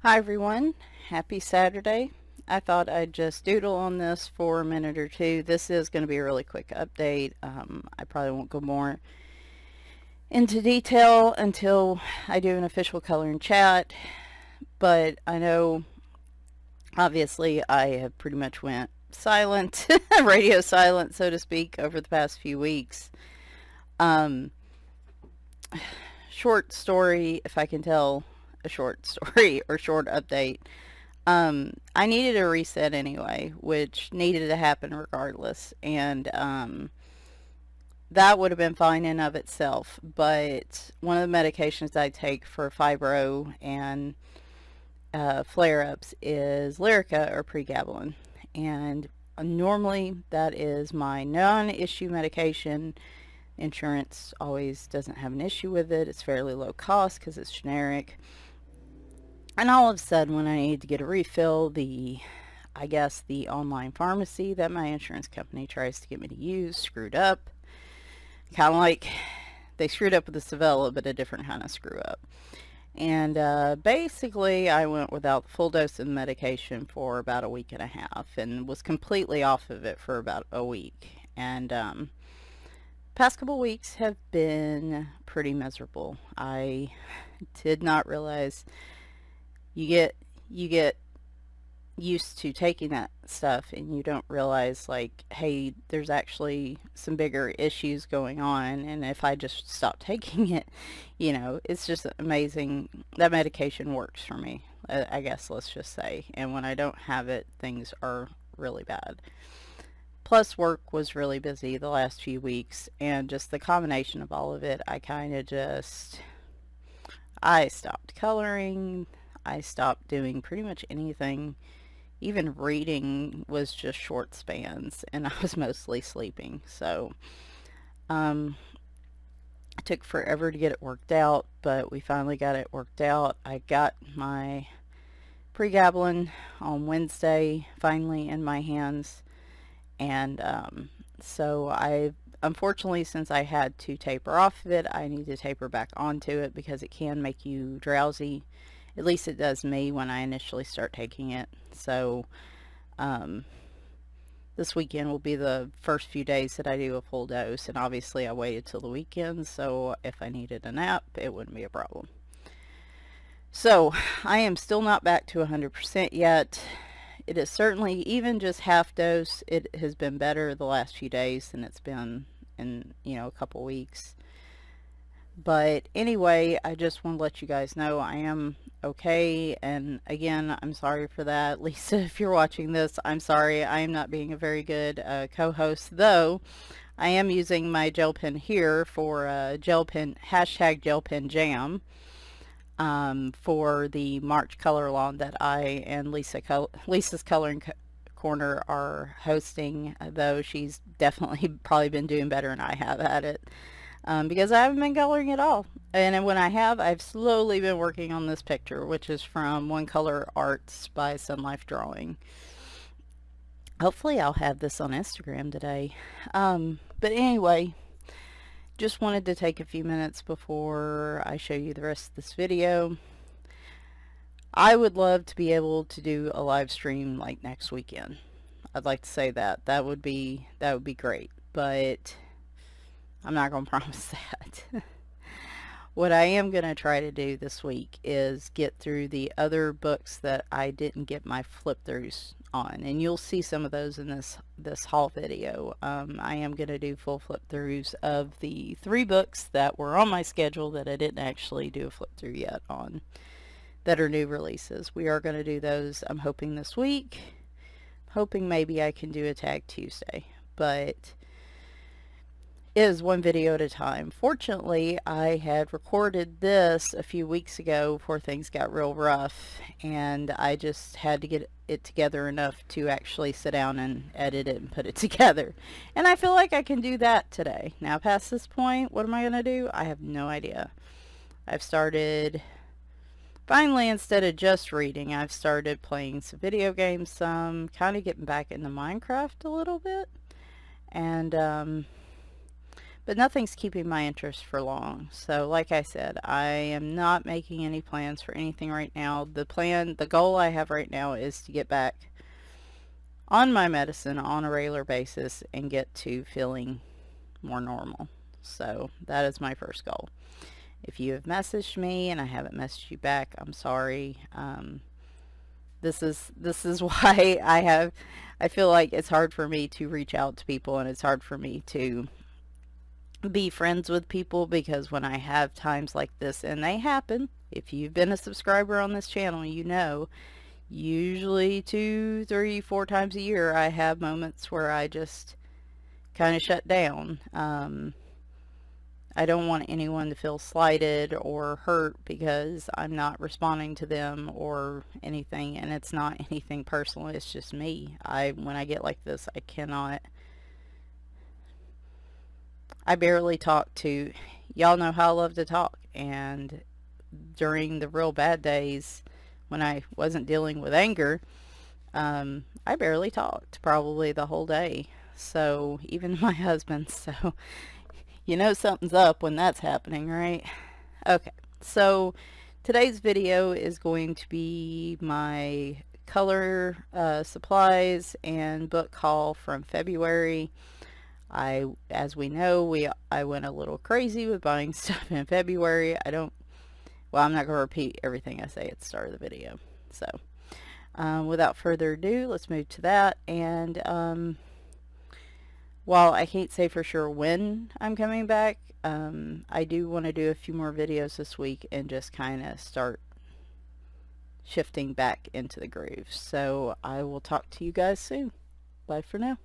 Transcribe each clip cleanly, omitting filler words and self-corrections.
Hi everyone, happy Saturday. I thought I'd just doodle on this for a minute or two. This is going to be a really quick update. I probably won't go more into detail until I do an official coloring chat, but I know obviously I have pretty much went silent, radio silent so to speak, over the past few weeks. Um, Short story, if I can tell a short story or short update. I needed a reset anyway, which needed to happen regardless, and that would have been fine in of itself. But one of the medications I take for fibro and flare-ups is Lyrica or pregabalin, and normally that is my non-issue medication. Insurance always doesn't have an issue with it. It's fairly low cost because it's generic. And all of a sudden, when I need to get a refill, I guess the online pharmacy that my insurance company tries to get me to use screwed up. Kind of like they screwed up with the Savella, but a different kind of screw up. And basically, I went without the full dose of the medication for about a week and a half and was completely off of it for about a week. And past couple weeks have been pretty miserable. I did not realize you get used to taking that stuff and you don't realize, like, hey, there's actually some bigger issues going on, and if I just stop taking it, it's just amazing. That medication works for me, I guess, let's just say, and when I don't have it, things are really bad. Plus work was really busy the last few weeks, and just the combination of all of it, I stopped coloring. I stopped doing pretty much anything. Even reading was just short spans, and I was mostly sleeping. So, it took forever to get it worked out, but we finally got it worked out. I got my pregabalin on Wednesday finally in my hands, and so unfortunately, since I had to taper off of it, I need to taper back onto it because it can make you drowsy. At least it does me when I initially start taking it. So um, this weekend will be the first few days that I do a full dose, and obviously I waited till the weekend, so if I needed a nap, it wouldn't be a problem. So I am still not back to 100% yet. It is certainly, even just half dose, it has been better the last few days than it's been in, a couple weeks. But anyway, I just want to let you guys know I am okay. And again, I'm sorry for that. Lisa, if you're watching this, I'm sorry. I am not being a very good co-host, though I am using my gel pen here for hashtag gelpenjam for the March color lawn that I and Lisa's Coloring Corner are hosting, though she's definitely probably been doing better than I have at it. Because I haven't been coloring at all. And when I have, I've slowly been working on this picture, which is from One Color Arts by Sun Life Drawing. Hopefully I'll have this on Instagram today. But anyway, just wanted to take a few minutes before I show you the rest of this video. I would love to be able to do a live stream like next weekend. I'd like to say that. That would be great. But I'm not going to promise that. What I am going to try to do this week is get through the other books that I didn't get my flip throughs on, and you'll see some of those in this haul video. I am going to do full flip throughs of the 3 books that were on my schedule that I didn't actually do a flip through yet on, that are new releases. We are going to do those, I'm hoping, this week. Hoping maybe I can do a Tag Tuesday, but is one video at a time. Fortunately, I had recorded this a few weeks ago before things got real rough, and I just had to get it together enough to actually sit down and edit it and put it together. And I feel like I can do that today. Now, past this point, what am I going to do? I have no idea. I've started, finally, instead of just reading, I've started playing some video games, kind of getting back into Minecraft a little bit. And but nothing's keeping my interest for long. So like I said, I am not making any plans for anything right now. The goal I have right now is to get back on my medicine on a regular basis and get to feeling more normal. So that is my first goal. If you have messaged me and I haven't messaged you back, I'm sorry. This is why I feel like it's hard for me to reach out to people, and it's hard for me to be friends with people, because when I have times like this, and they happen, if you've been a subscriber on this channel, you know, usually 2, 3, 4 times a year, I have moments where I just kind of shut down. I don't want anyone to feel slighted or hurt because I'm not responding to them or anything, and it's not anything personal, it's just me. When I get like this, I barely talk to, y'all know how I love to talk, and during the real bad days when I wasn't dealing with anger, I barely talked probably the whole day. So even my husband, so you know something's up when that's happening, right? Okay, so today's video is going to be my color supplies and book haul from February. As we know, I went a little crazy with buying stuff in February. Well, I'm not going to repeat everything I say at the start of the video. So, without further ado, let's move to that. And while I can't say for sure when I'm coming back, I do want to do a few more videos this week and just kind of start shifting back into the groove. So I will talk to you guys soon. Bye for now.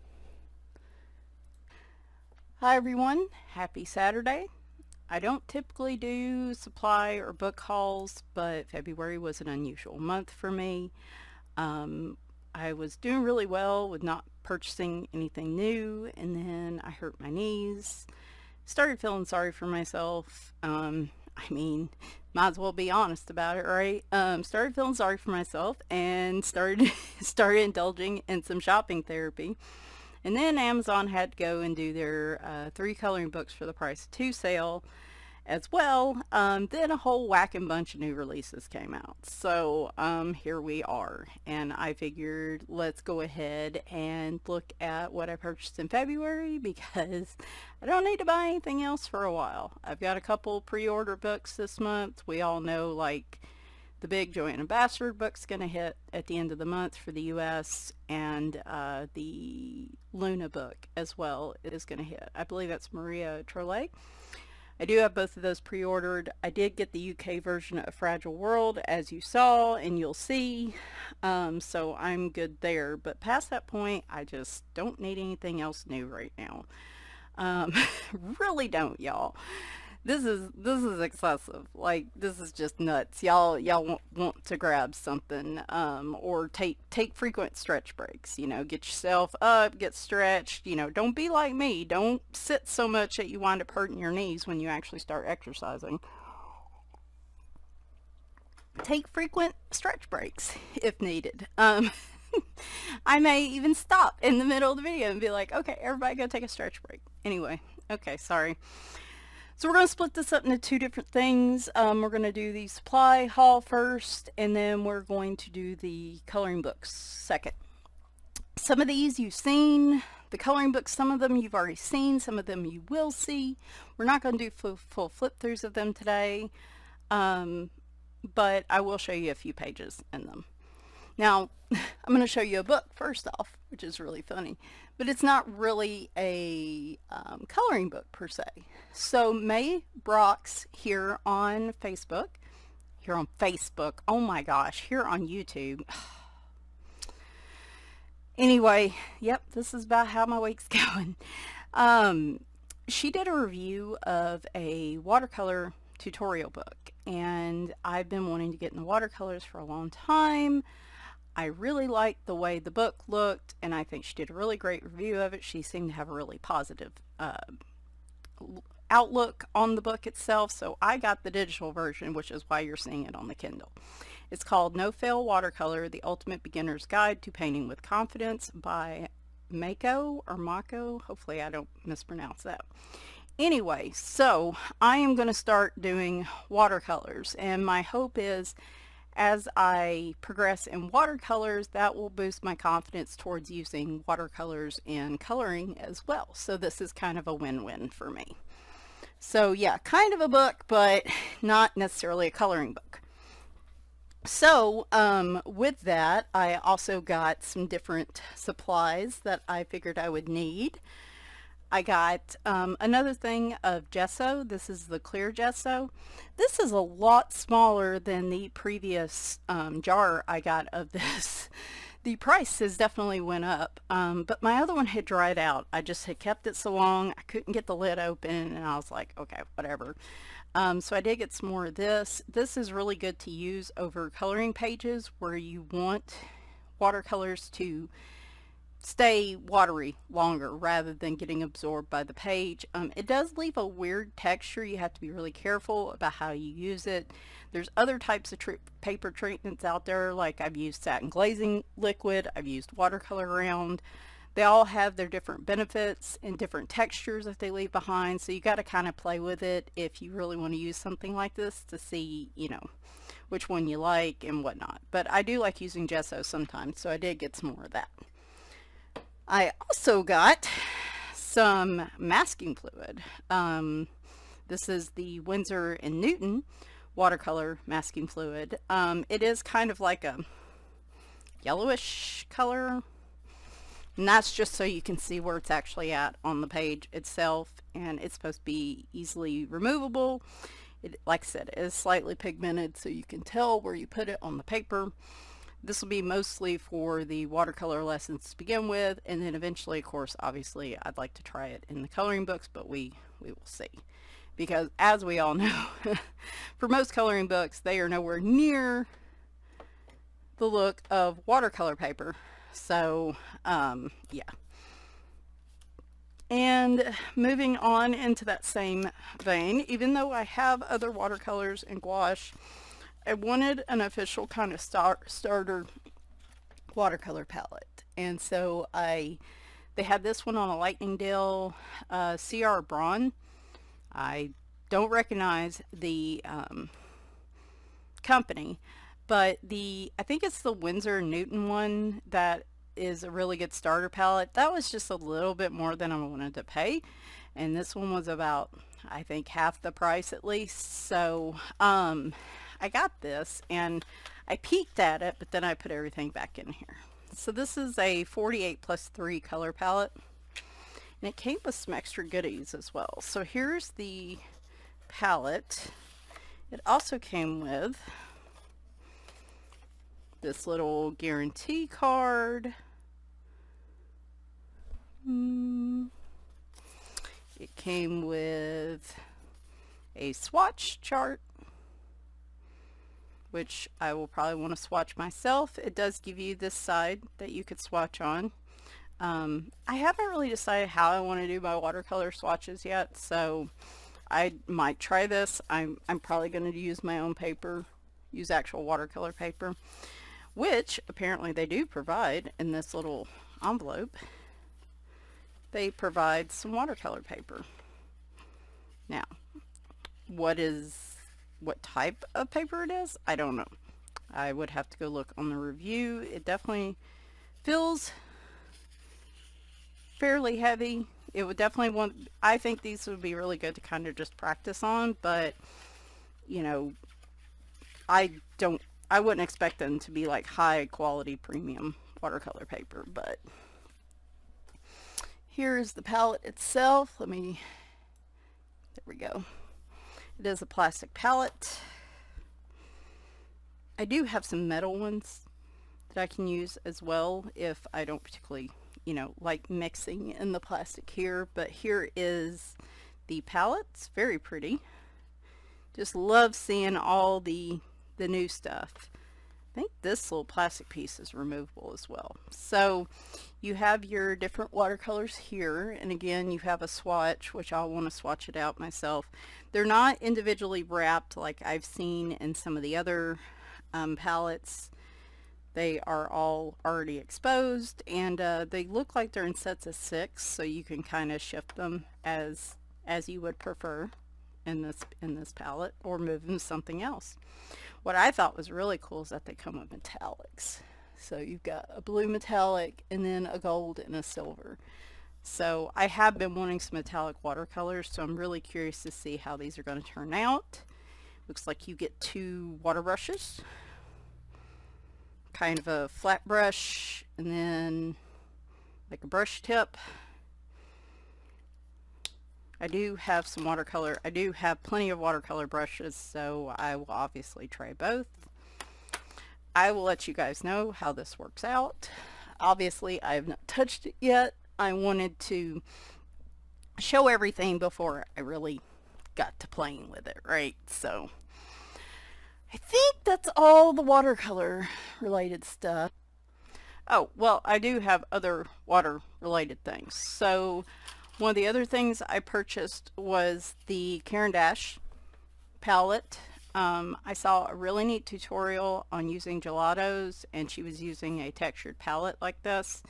Hi everyone, happy Saturday. I don't typically do supply or book hauls, but February was an unusual month for me. I was doing really well with not purchasing anything new, and then I hurt my knees, started feeling sorry for myself. Might as well be honest about it, right? Started feeling sorry for myself and started indulging in some shopping therapy. And then Amazon had to go and do their 3 coloring books for the price of 2 sale as well. Then a whole whacking bunch of new releases came out. So here we are. And I figured let's go ahead and look at what I purchased in February, because I don't need to buy anything else for a while. I've got a couple pre-order books this month. We all know, like, the big Joanna Bastard book's going to hit at the end of the month for the US, and the Luna book as well is going to hit. I believe that's Maria Trolle. I do have both of those pre-ordered. I did get the UK version of Fragile World, as you saw and you'll see, so I'm good there. But past that point, I just don't need anything else new right now. Really don't, y'all. This is excessive. Like, this is just nuts. Y'all want to grab something, or take frequent stretch breaks. You know, get yourself up, get stretched. You know, don't be like me. Don't sit so much that you wind up hurting your knees when you actually start exercising. Take frequent stretch breaks if needed. I may even stop in the middle of the video and be like, okay, everybody go take a stretch break. Anyway, okay, sorry. So we're going to split this up into 2 different things. We're going to do the supply haul first, and then we're going to do the coloring books second. Some of these you've seen. The coloring books, some of them you've already seen, some of them you will see. We're not going to do full flip-throughs of them today, but I will show you a few pages in them. Now, I'm going to show you a book first off, which is really funny, but it's not really a coloring book per se. So May Brock's here on Facebook, oh my gosh, here on YouTube. Anyway, yep, this is about how my week's going. She did a review of a watercolor tutorial book, and I've been wanting to get into watercolors for a long time. I really liked the way the book looked, and I think she did a really great review of it. She seemed to have a really positive outlook on the book itself, so I got the digital version, which is why you're seeing it on the Kindle. It's called No Fail Watercolor, The Ultimate Beginner's Guide to Painting with Confidence by Mako, hopefully I don't mispronounce that. Anyway, so I am going to start doing watercolors, and my hope is as I progress in watercolors, that will boost my confidence towards using watercolors in coloring as well. So this is kind of a win-win for me. So yeah, kind of a book, but not necessarily a coloring book. So with that, I also got some different supplies that I figured I would need. I got another thing of gesso. This is the clear gesso. This is a lot smaller than the previous jar I got of this. The price has definitely went up, but my other one had dried out. I just had kept it so long, I couldn't get the lid open, and I was like, okay, whatever. So I did get some more of this. This is really good to use over coloring pages where you want watercolors to stay watery longer rather than getting absorbed by the page. It does leave a weird texture. You have to be really careful about how you use it. There's other types of paper treatments out there, like I've used satin glazing liquid, I've used watercolor round. They all have their different benefits and different textures that they leave behind, so you got to kind of play with it if you really want to use something like this to see, you know, which one you like and whatnot. But I do like using gesso sometimes, so I did get some more of that. I also got some masking fluid. This is the Winsor & Newton watercolor masking fluid. It is kind of like a yellowish color, and that's just so you can see where it's actually at on the page itself, and it's supposed to be easily removable. It, like I said, is slightly pigmented, so you can tell where you put it on the paper. This will be mostly for the watercolor lessons to begin with, and then eventually, of course, obviously, I'd like to try it in the coloring books, but we will see. Because as we all know, for most coloring books, they are nowhere near the look of watercolor paper. So, yeah. And moving on into that same vein, even though I have other watercolors and gouache, I wanted an official kind of starter watercolor palette. And so they had this one on a lightning deal, CR Braun. I don't recognize the company, but I think it's the Winsor & Newton one that is a really good starter palette. That was just a little bit more than I wanted to pay, and this one was about, I think, half the price at least. So I got this and I peeked at it, but then I put everything back in here. So this is a 48+3 color palette, and it came with some extra goodies as well. So here's the palette. It also came with this little guarantee card. It came with a swatch chart, which I will probably want to swatch myself. It does give you this side that you could swatch on. I haven't really decided how I want to do my watercolor swatches yet, so I might try this. I'm probably going to use my own paper, use actual watercolor paper, which apparently they do provide in this little envelope. They provide some watercolor paper. Now, what type of paper it is, I don't know. I would have to go look on the review. It definitely feels fairly heavy. It would definitely I think these would be really good to kind of just practice on, but you know, I wouldn't expect them to be like high quality premium watercolor paper. But here's the palette itself. There we go. It is a plastic palette. I do have some metal ones that I can use as well if I don't particularly, you know, like mixing in the plastic here. But here is the palette. It's very pretty. Just love seeing all the new stuff. I think this little plastic piece is removable as well. So you have your different watercolors here, and again you have a swatch, which I'll want to swatch it out myself. They're not individually wrapped like I've seen in some of the other palettes. They are all already exposed, and they look like they're in sets of 6, so you can kind of shift them as as you would prefer in this palette, or move them to something else. What I thought was really cool is that they come with metallics. So you've got a blue metallic and then a gold and a silver. So I have been wanting some metallic watercolors, so I'm really curious to see how these are going to turn out. Looks like you get 2 water brushes, kind of a flat brush and then like a brush tip. I do have some watercolor. I do have plenty of watercolor brushes, so I will obviously try both. I will let you guys know how this works out. Obviously, I have not touched it yet. I wanted to show everything before I really got to playing with it, right? So I think that's all the watercolor related stuff. Oh, well, I do have other water related things. So one of the other things I purchased was the Caran d'Ache palette. I saw a really neat tutorial on using gelatos, and she was using a textured palette like this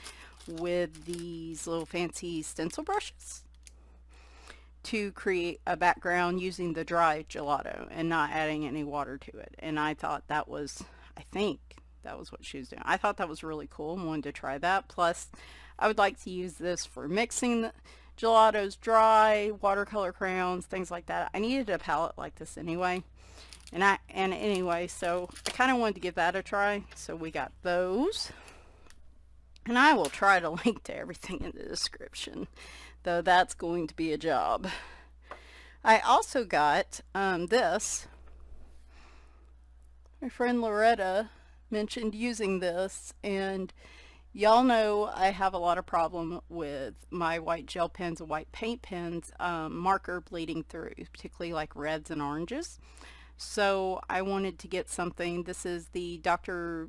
with these little fancy stencil brushes to create a background using the dry gelato and not adding any water to it. And I thought that was, I think that was what she was doing. I thought that was really cool and wanted to try that. Plus, I would like to use this for mixing the gelatos dry, watercolor crayons, things like that. I needed a palette like this anyway. And anyway, so I kind of wanted to give that a try. So we got those. And I will try to link to everything in the description, though that's going to be a job. I also got this. My friend Loretta mentioned using this, and y'all know I have a lot of problem with my white gel pens and white paint pens marker bleeding through, particularly like reds and oranges. So I wanted to get something. This is the Dr.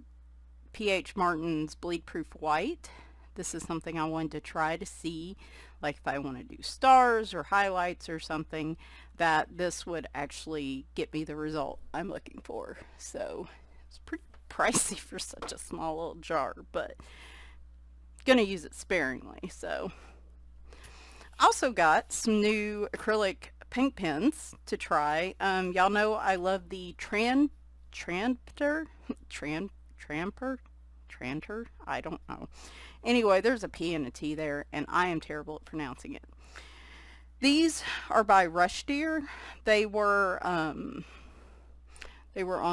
P.H. Martin's Bleed Proof White. This is something I wanted to try to see, like if I want to do stars or highlights or something, that this would actually get me the result I'm looking for. So it's pretty pricey for such a small little jar, but gonna use it sparingly. So also got some new acrylic paint pens to try. Y'all know I love the Tranter, I don't know. Anyway, there's a P and a T there, and I am terrible at pronouncing it. These are by Rush Deer. They were on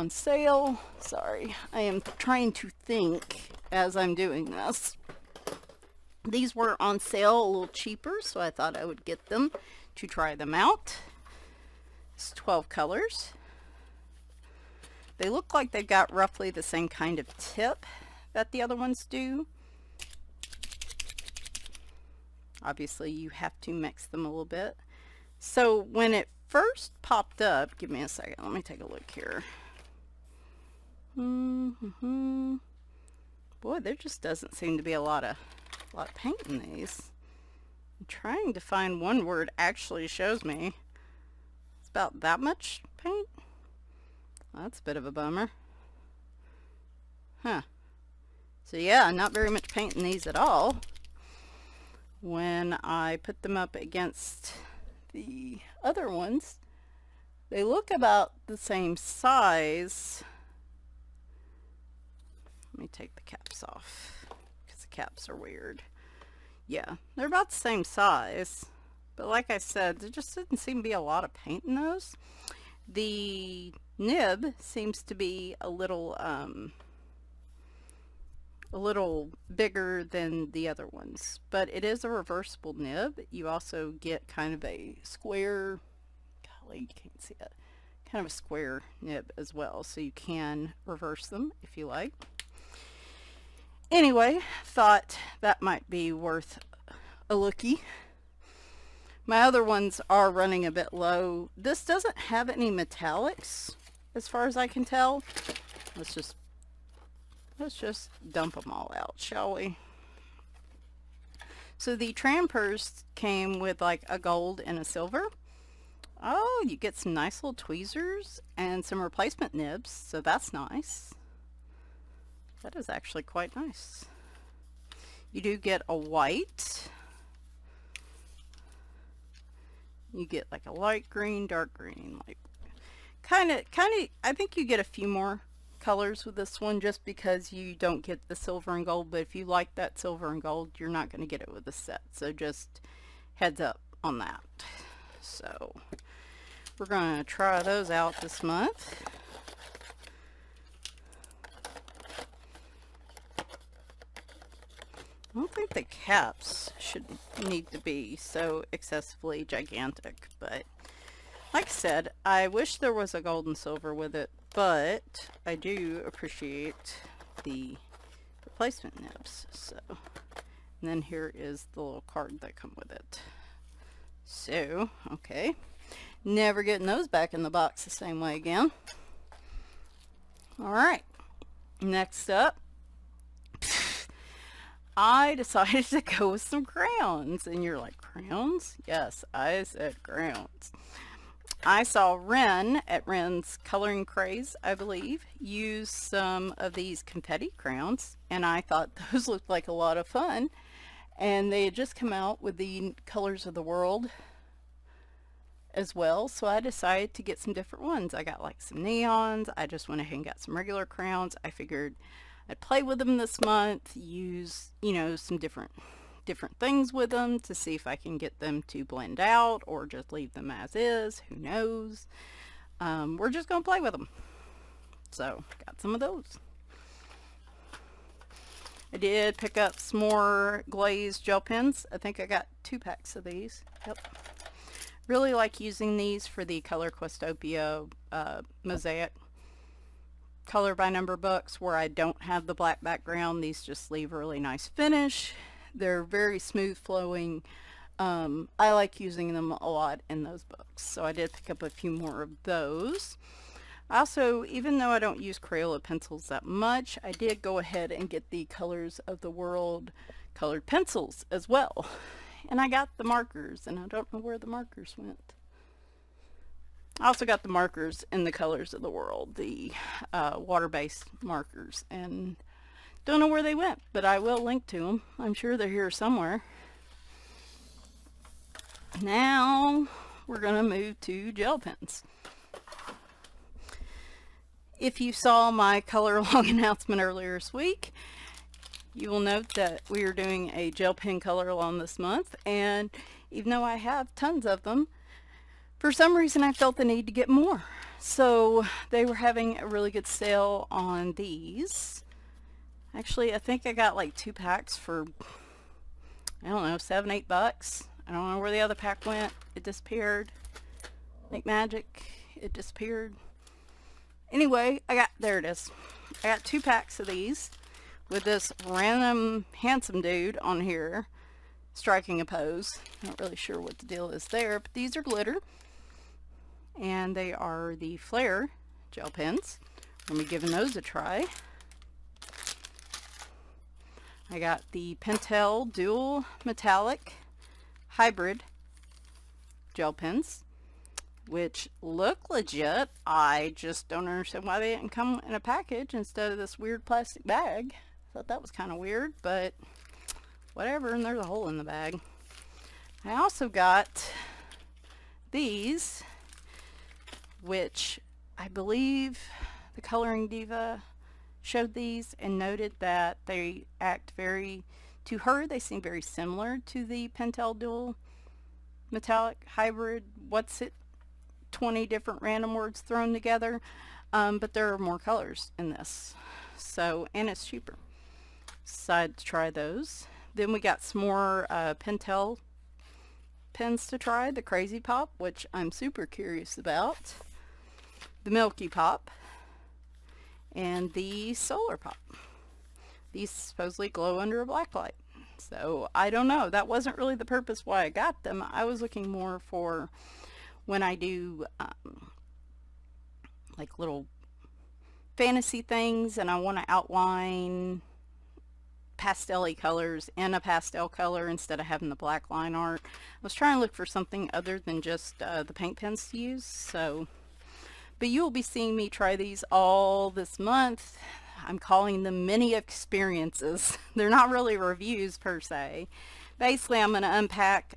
sale. Sorry, I am trying to think as I'm doing this. These were on sale a little cheaper, so I thought I would get them to try them out. It's 12 colors. They look like they've got roughly the same kind of tip that the other ones do. Obviously, you have to mix them a little bit. So when it first popped up, give me a second, let me take a look here. Boy, there just doesn't seem to be a lot of paint in these. I'm trying to find one where it actually shows me. It's about that much paint. Well, that's a bit of a bummer. Huh. So yeah, not very much paint in these at all. When I put them up against the other ones, they look about the same size. Let me take the caps off because the caps are weird. Yeah, they're about the same size, but like I said, there just didn't seem to be a lot of paint in those. The nib seems to be a little bigger than the other ones, but it is a reversible nib. You also get kind of a square, golly, you can't see it, kind of a square nib as well, so you can reverse them if you like. Anyway, thought that might be worth a looky. My other ones are running a bit low. This doesn't have any metallics as far as I can tell. Let's just dump them all out, shall we? So the Trampers came with like a gold and a silver. Oh, you get some nice little tweezers and some replacement nibs, so that's nice. That is actually quite nice. You do get a white. You get like a light green, dark green, like kind of, I think you get a few more colors with this one just because you don't get the silver and gold, but if you like that silver and gold, you're not going to get it with the set. So just heads up on that. So we're going to try those out this month. I don't think the caps should need to be so excessively gigantic, but like I said, I wish there was a gold and silver with it, but I do appreciate the replacement nibs. So, and then here is the little card that come with it. So, okay, never getting those back in the box the same way again. All right, next up, I decided to go with some crayons. And you're like, crayons? Yes, I said crayons. I saw Ren at Ren's Coloring Craze, I believe, use some of these confetti crayons, and I thought those looked like a lot of fun. And they had just come out with the Colors of the World as well, so I decided to get some different ones. I got like some neons. I just went ahead and got some regular crayons. I figured I'd play with them this month, use, you know, some different things with them to see if I can get them to blend out or just leave them as is. Who knows? We're just going to play with them. So, got some of those. I did pick up some more glazed gel pens. I think I got 2 packs of these. Yep. Really like using these for the Color Questopia mosaic color by number books where I don't have the black background. These just leave a really nice finish. They're very smooth flowing. I like using them a lot in those books, so I did pick up a few more of those. Also, even though I don't use Crayola pencils that much, I did go ahead and get the Colors of the World colored pencils as well. And I got the markers, and I don't know where the markers went. I also got the markers in the Colors of the World, the water-based markers, and don't know where they went, but I will link to them. I'm sure they're here somewhere. Now we're going to move to gel pens. If you saw my color along announcement earlier this week, you will note that we are doing a gel pen color along this month, and even though I have tons of them, for some reason I felt the need to get more. So they were having a really good sale on these. Actually, I think I got like 2 packs for, I don't know, $7, $8. I don't know where the other pack went. It disappeared. Like magic, it disappeared. Anyway, there it is. I got 2 packs of these with this random handsome dude on here striking a pose. Not really sure what the deal is there, but these are glitter. And they are the Flare gel pens. I'm giving those a try. I got the Pentel Dual Metallic Hybrid gel pens, which look legit. I just don't understand why they didn't come in a package instead of this weird plastic bag. Thought that was kind of weird, but whatever, and there's a hole in the bag. I also got these, which I believe the Coloring Diva showed these and noted that they act to her, they seem very similar to the Pentel Dual Metallic Hybrid, 20 different random words thrown together, but there are more colors in this, so, and it's cheaper. Decided to try those. Then we got some more Pentel pens to try, the Crazy Pop, which I'm super curious about, the Milky Pop, and the Solar Pop. These supposedly glow under a black light. So I don't know. That wasn't really the purpose why I got them. I was looking more for when I do like little fantasy things and I want to outline pastel-y colors in a pastel color instead of having the black line art. I was trying to look for something other than just the paint pens to use. So, but you will be seeing me try these all this month. I'm calling them mini experiences. They're not really reviews per se. Basically, I'm going to unpack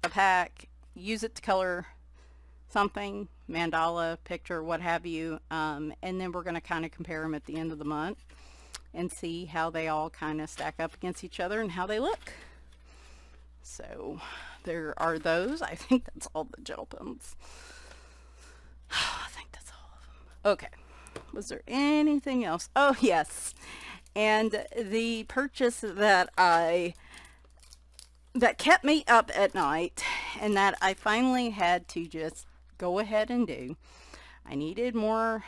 a pack use it to color something, mandala, picture, what have you, and then we're going to kind of compare them at the end of the month and see how they all kind of stack up against each other and how they look. So there are those. I think that's all the gel pens. I think that's all of them. Okay. Was there anything else? Oh, yes. And the purchase that kept me up at night and that I finally had to just go ahead and do. I needed more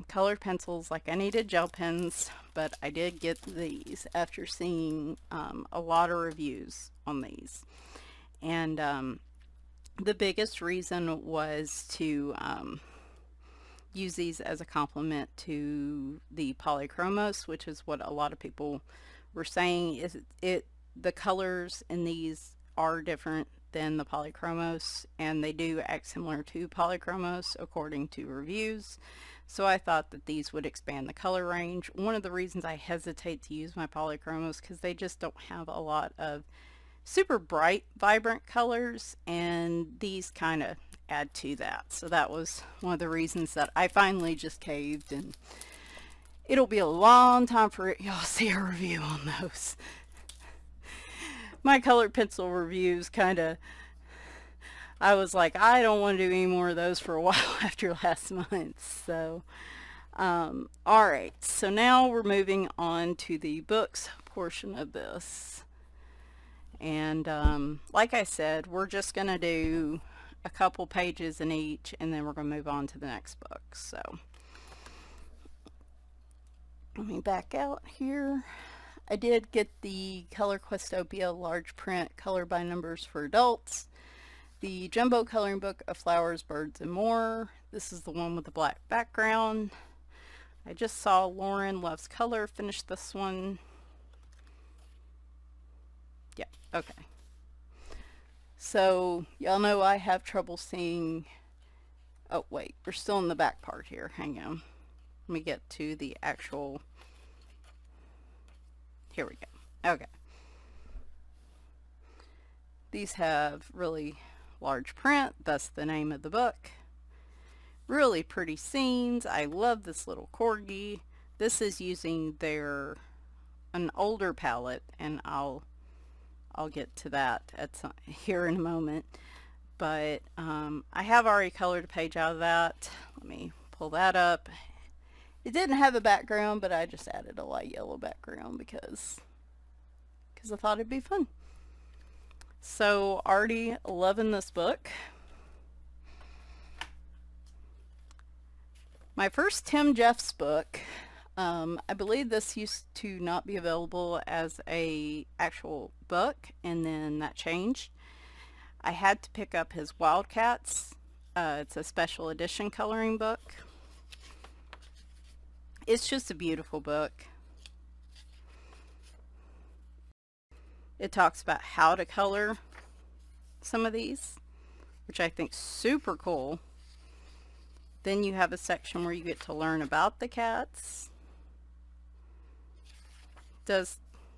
colored pencils, like I needed gel pens, but I did get these after seeing a lot of reviews on these. And the biggest reason was to use these as a complement to the polychromos, which is what a lot of people were saying. Is the colors in these are different than the polychromos, and they do act similar to polychromos according to reviews. So I thought that these would expand the color range. One of the reasons I hesitate to use my polychromos because they just don't have a lot of super bright, vibrant colors, and these kind of add to that. So that was one of the reasons that I finally just caved, and it'll be a long time for y'all to see a review on those. My colored pencil reviews kind of, I was like, I don't want to do any more of those for a while after last month. So alright, so now we're moving on to the books portion of this. And like I said, we're just going to do a couple pages in each, and then we're going to move on to the next book. So let me back out here. I did get the Color Questopia large print color by numbers for adults, the jumbo coloring book of flowers, birds, and more. This is the one with the black background. I just saw Lauren Loves Color finish this one. Yeah, okay. So y'all know I have trouble seeing. Oh wait, we're still in the back part here. Hang on. Let me get to the actual. Here we go. Okay. These have really large print, thus the name of the book. Really pretty scenes. I love this little corgi. This is using an older palette, and I'll get to that here in a moment. But I have already colored a page out of that. Let me pull that up. It didn't have a background, but I just added a light yellow background because I thought it'd be fun. So already loving this book. My first Tim Jeffs book, I believe this used to not be available as a actual book, and then that changed. I had to pick up his Wildcats. It's a special edition coloring book. It's just a beautiful book. It talks about how to color some of these, which I think is super cool. Then you have a section where you get to learn about the cats. It does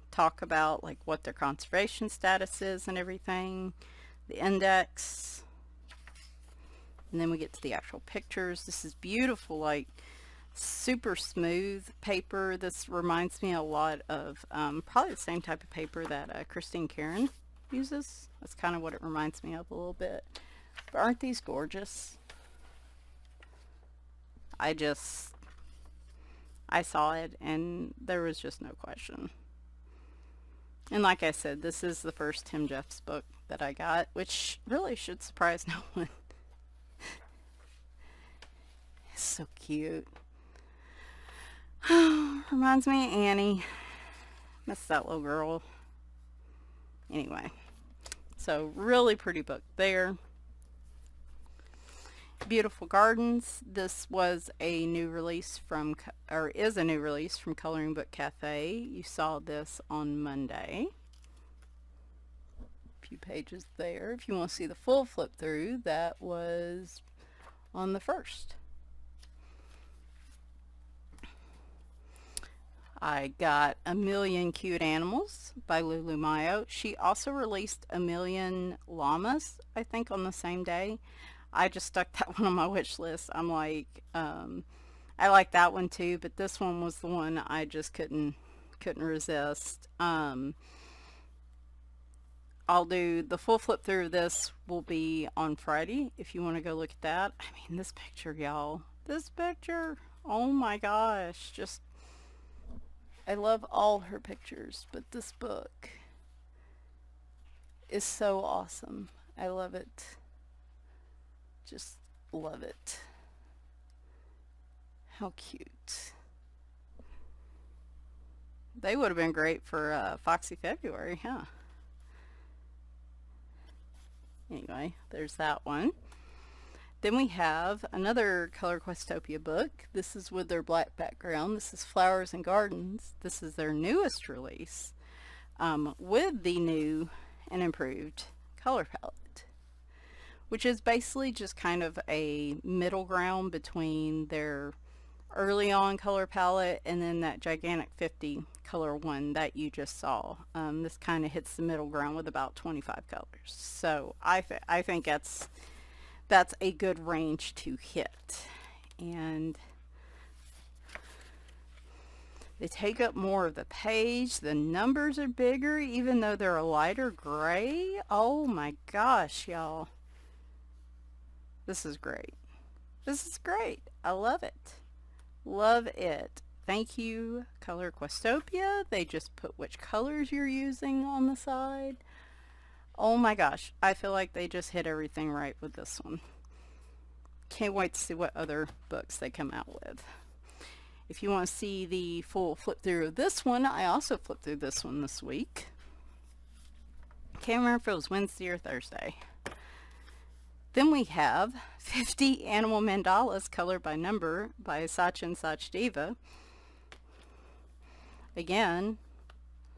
talk about like what their conservation status is and everything. The index. And then we get to the actual pictures. This is beautiful, like super smooth paper. This reminds me a lot of probably the same type of paper that Christine Karen uses. That's kind of what it reminds me of a little bit. But aren't these gorgeous? I saw it and there was just no question. And like I said, this is the first Tim Jeffs book that I got, which really should surprise no one. It's so cute. Reminds me of Annie. Miss that little girl. Anyway, so really pretty book there. Beautiful Gardens. This was a new release from, or is a new release from Coloring Book Cafe. You saw this on Monday. A few pages there. If you want to see the full flip through, that was on the 1st. I got A Million Cute Animals by Lulu Mayo. She also released A Million Llamas, I think, on the same day. I just stuck that one on my wish list. I'm like, I like that one too, but this one was the one I just couldn't resist. I'll do the full flip through of this will be on Friday if you want to go look at that. I mean, this picture, y'all. This picture. Oh my gosh. Just I love all her pictures, but this book is so awesome. I love it. Just love it. How cute. They would have been great for Foxy February, huh? Anyway, there's that one. Then we have another Color Questopia book. This is with their black background. This is Flowers and Gardens. This is their newest release with the new and improved color palette, which is basically just kind of a middle ground between their early on color palette and then that gigantic 50 color one that you just saw. This kind of hits the middle ground with about 25 colors. So I think that's a good range to hit. And they take up more of the page. The numbers are bigger even though they're a lighter gray. Oh my gosh, y'all. This is great. This is great. I love it. Love it. Thank you, Color Questopia. They just put which colors you're using on the side. Oh my gosh. I feel like they just hit everything right with this one. Can't wait to see what other books they come out with. If you want to see the full flip through of this one, I also flipped through this one this week. Can't remember if it was Wednesday or Thursday. Then we have 50 Animal Mandalas Colored by Number by Sachin Sachdeva. Again,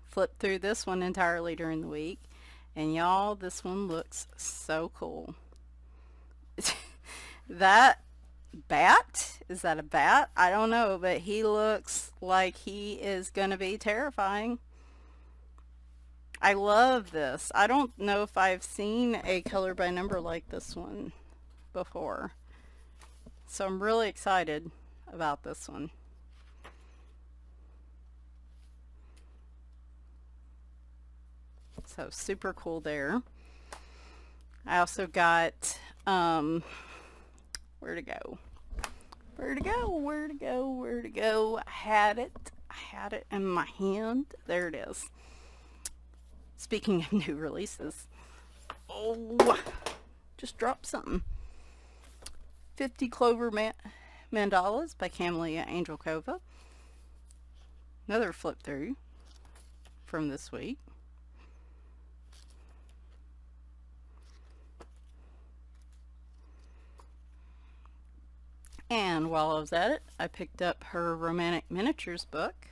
flipped through this one entirely during the week. And y'all, this one looks so cool. That bat, is that a bat? I don't know, but he looks like he is going to be terrifying. I love this. I don't know if I've seen a color by number like this one before. So I'm really excited about this one. So super cool there. I also got, where to go? Where to go? Where to go? Where to go? I had it in my hand. There it is. Speaking of new releases, oh, just dropped something. 50 Clover Mandalas by Camellia Angelkova. Another flip through from this week. And while I was at it, I picked up her Romantic Miniatures book,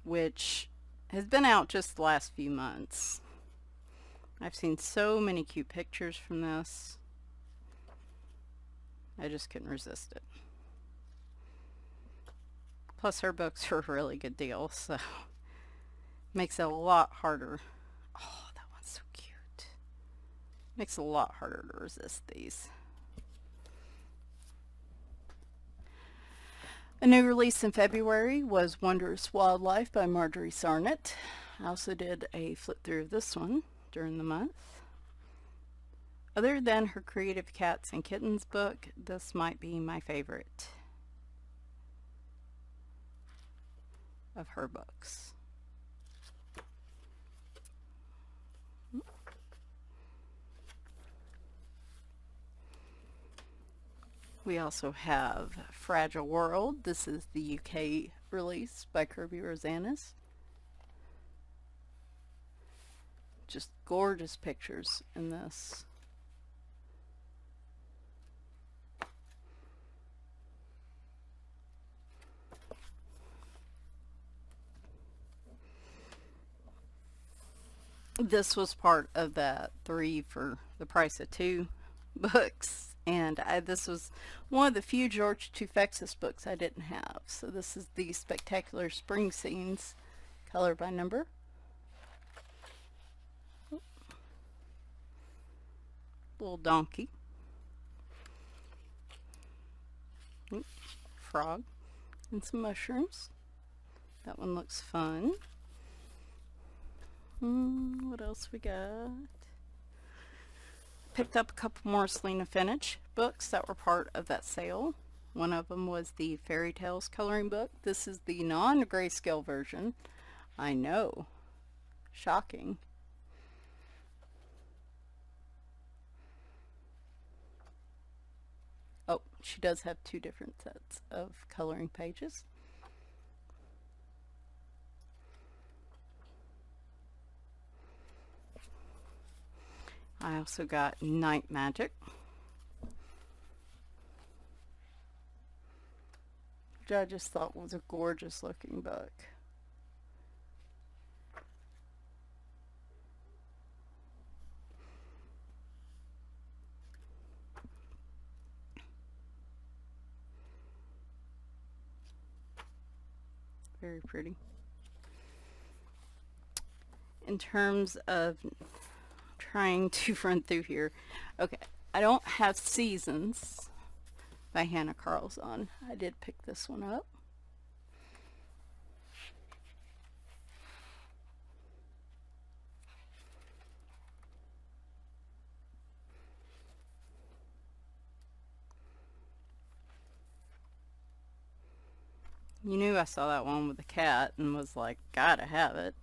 which has been out just the last few months. I've seen so many cute pictures from this. I just couldn't resist it. Plus her books are a really good deal, so makes it a lot harder. Oh, that one's so cute. Makes it a lot harder to resist these. A new release in February was Wondrous Wildlife by Marjorie Sarnett. I also did a flip through of this one during the month. Other than her Creative Cats and Kittens book, this might be my favorite of her books. We also have Fragile World. This is the UK release by Kirby Rosanis. Just gorgeous pictures in this. This was part of that 3 for the price of 2 books And this was one of the few George Tufexis books I didn't have. So this is the Spectacular Spring Scenes, color by number. Little donkey. Frog. And some mushrooms. That one looks fun. What else we got? Picked up a couple more Selena Finich books that were part of that sale. One of them was the Fairy Tales coloring book. This is the non-grayscale version. I know. Shocking. Oh, she does have two different sets of coloring pages. I also got Night Magic, which I just thought was a gorgeous looking book. Very pretty. In terms of trying to run through here, okay, I don't have Seasons by Hannah Carlson. I did pick this one up. You knew I saw that one with the cat and was like, gotta have it.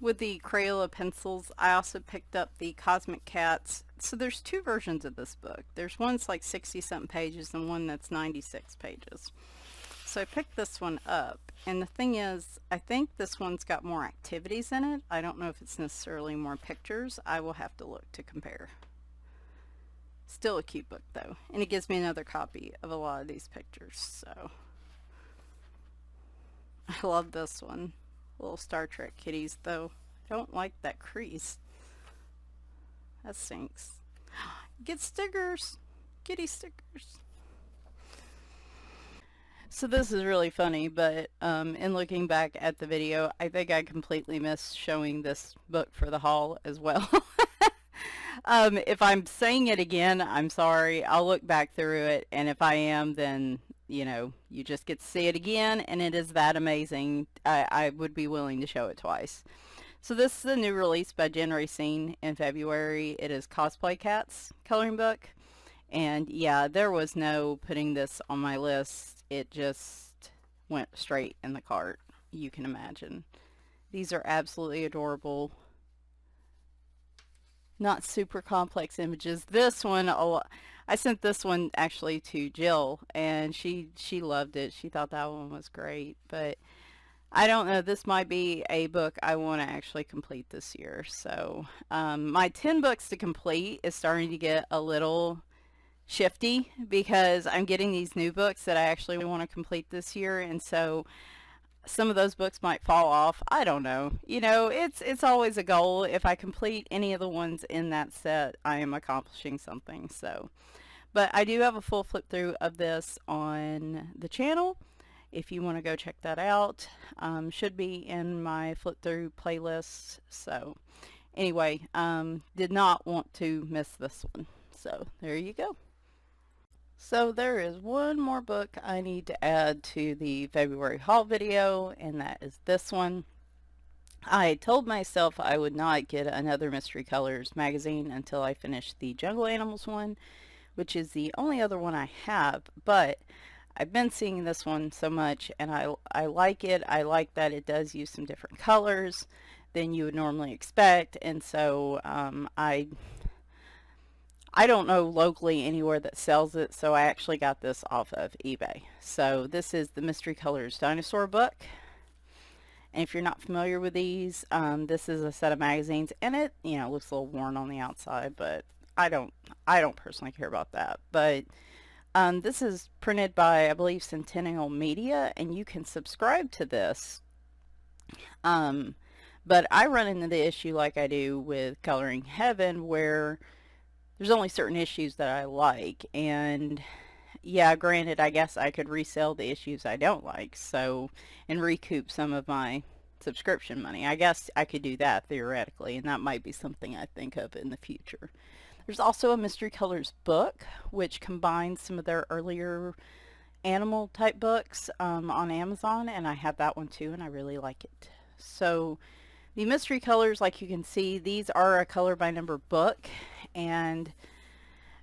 With the Crayola pencils, I also picked up the Cosmic Cats. So there's two versions of this book. There's one that's like 60-something pages and one that's 96 pages. So I picked this one up. And the thing is, I think this one's got more activities in it. I don't know if it's necessarily more pictures. I will have to look to compare. Still a cute book though. And it gives me another copy of a lot of these pictures. So I love this one. Little Star Trek kitties, though. I don't like that crease. That stinks. Get stickers! Kitty stickers! So this is really funny, but in looking back at the video, I think I completely missed showing this book for the haul as well. If I'm saying it again, I'm sorry. I'll look back through it, and if I am, then you know, you just get to see it again, and it is that amazing. I would be willing to show it twice. So this is a new release by Jen Racine in February. It is Cosplay Cats coloring book. And yeah, there was no putting this on my list. It just went straight in the cart, you can imagine. These are absolutely adorable. Not super complex images. This one, I sent this one actually to Jill, and she loved it. She thought that one was great, but I don't know. This might be a book I want to actually complete this year. So my 10 books to complete is starting to get a little shifty because I'm getting these new books that I actually want to complete this year, and so some of those books might fall off. I don't know. You know, it's always a goal. If I complete any of the ones in that set, I am accomplishing something. So, but I do have a full flip through of this on the channel. If you want to go check that out, should be in my flip through playlist. So anyway, did not want to miss this one. So there you go. So there is one more book I need to add to the February haul video, and that is this one. I told myself I would not get another Mystery Colors magazine until I finished the Jungle Animals one, which is the only other one I have, but I've been seeing this one so much, and I like it. I like that it does use some different colors than you would normally expect, and so I don't know locally anywhere that sells it, so I actually got this off of eBay. So this is the Mystery Colors Dinosaur book. And if you're not familiar with these, this is a set of magazines, and it, you know, looks a little worn on the outside, but I don't personally care about that. But this is printed by, I believe, Centennial Media, and you can subscribe to this. But I run into the issue like I do with Coloring Heaven, where there's only certain issues that I like, and yeah, granted, I guess I could resell the issues I don't like, so, and recoup some of my subscription money. I guess I could do that theoretically, and that might be something I think of in the future. There's also a Mystery Colors book, which combines some of their earlier animal type books on Amazon, and I have that one too, and I really like it. So the Mystery Colors, like you can see, these are a color by number book, and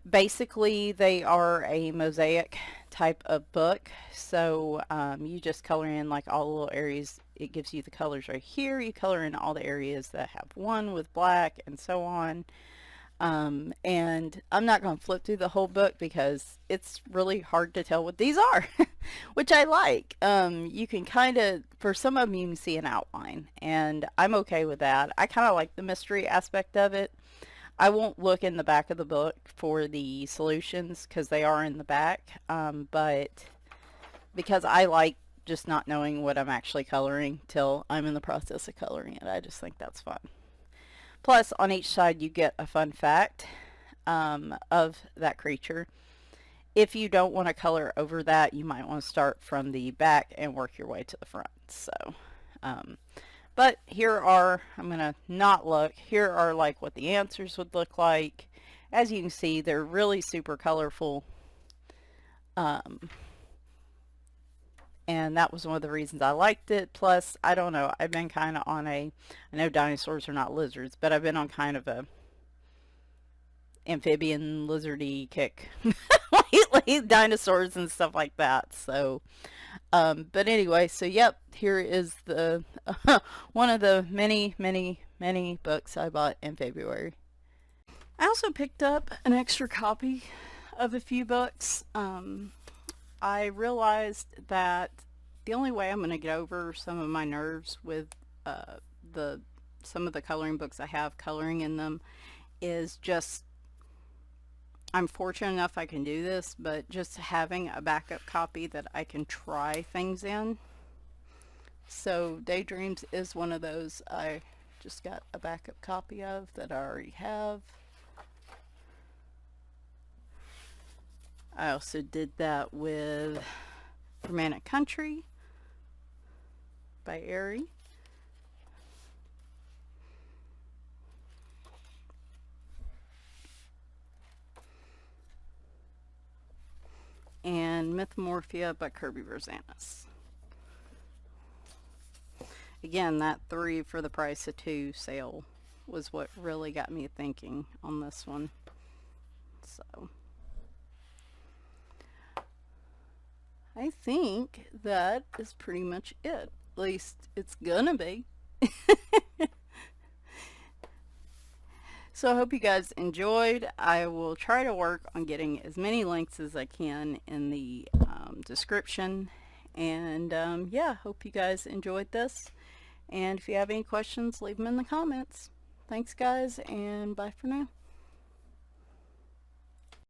basically they are a mosaic type of book. So you just color in like all the little areas. It gives you the colors right here. You color in all the areas that have one with black and so on. And I'm not going to flip through the whole book because it's really hard to tell what these are, which I like. You can kind of, for some of them, you can see an outline, and I'm okay with that. I kind of like the mystery aspect of it. I won't look in the back of the book for the solutions because they are in the back, but because I like just not knowing what I'm actually coloring till I'm in the process of coloring it, I just think that's fun. Plus, on each side you get a fun fact of that creature. If you don't want to color over that, you might want to start from the back and work your way to the front. So, but here are, I'm going to not look, here are like what the answers would look like. As you can see, they're really super colorful. And that was one of the reasons I liked it. Plus, I don't know, I've been kind of on a, I know dinosaurs are not lizards, but I've been on kind of a amphibian lizardy kick lately, dinosaurs and stuff like that. So, but anyway, so yep, here is the one of the many books I bought in February. I also picked up an extra copy of a few books. I realized that the only way I'm going to get over some of my nerves with some of the coloring books I have coloring in them is just, I'm fortunate enough I can do this, but just having a backup copy that I can try things in. So Daydreams is one of those I just got a backup copy of that I already have. I also did that with Romantic Country by Airy. And Mythomorphia by Kirby Rosanis. Again, that 3 for the price of 2 sale was what really got me thinking on this one. So I think that is pretty much it. At least it's gonna be. So I hope you guys enjoyed. I will try to work on getting as many links as I can in the description. And yeah, hope you guys enjoyed this. And if you have any questions, leave them in the comments. Thanks guys, and bye for now.